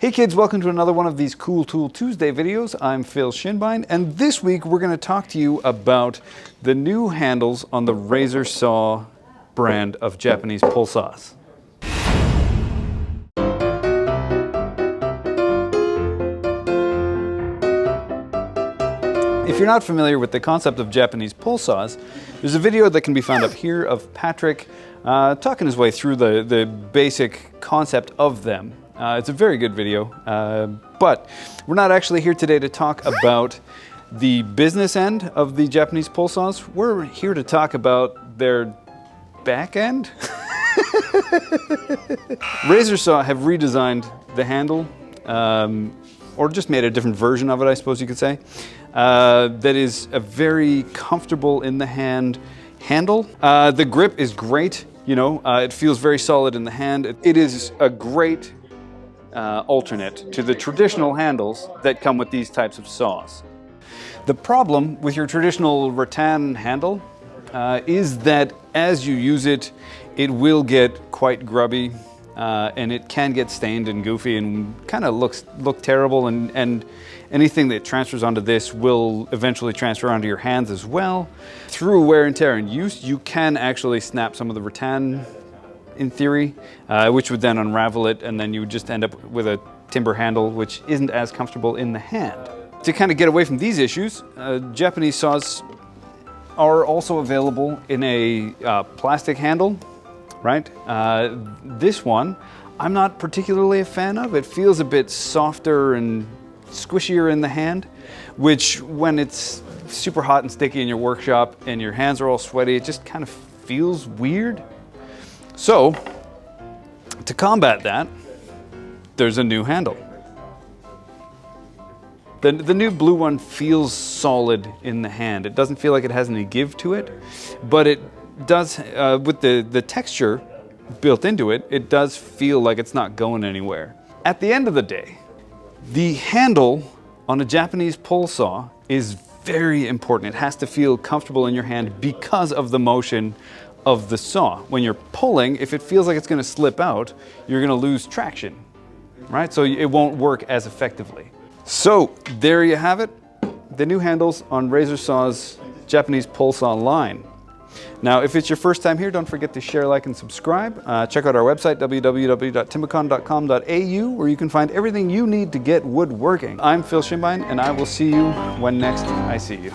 Hey kids, welcome to another one of these Cool Tool Tuesday videos. I'm Phil Shinbine, and this week we're going to talk to you about the new handles on the Razorsaw brand of Japanese pull saws. If you're not familiar with the concept of Japanese pull saws, there's a video that can be found up here of Patrick talking his way through the basic concept of them. It's a very good video, but we're not actually here today to talk about the business end of the Japanese pull saws. We're here to talk about their back end. Razorsaw have redesigned the handle, or just made a different version of it, I suppose you could say, that is a very comfortable in the hand handle. The grip is great, you know, it feels very solid in the hand. It is a great alternate to the traditional handles that come with these types of saws. The problem with your traditional rattan handle is that as you use it, it will get quite grubby and it can get stained and goofy and kind of look terrible, and anything that transfers onto this will eventually transfer onto your hands as well. Through wear and tear and use, you can actually snap some of the rattan in theory, which would then unravel it, and then you would just end up with a timber handle which isn't as comfortable in the hand. To kind of get away from these issues, Japanese saws are also available in a plastic handle, right? This one I'm not particularly a fan of. It feels a bit softer and squishier in the hand, which when it's super hot and sticky in your workshop and your hands are all sweaty, it just kind of feels weird. So, to combat that, there's a new handle. The new blue one feels solid in the hand. It doesn't feel like it has any give to it, but it does, with the texture built into it, it does feel like it's not going anywhere. At the end of the day, the handle on a Japanese pull saw is very important. It has to feel comfortable in your hand because of the motion of the saw. When you're pulling, if it feels like it's going to slip out, you're going to lose traction, right? So it won't work as effectively. So there you have it, the new handles on Razorsaw's Japanese pull saw line. Now, if it's your first time here, don't forget to share, like, and subscribe. Check out our website, www.timbecon.com.au, where you can find everything you need to get woodworking. I'm Phil Shinbine, and I will see you when next I see you.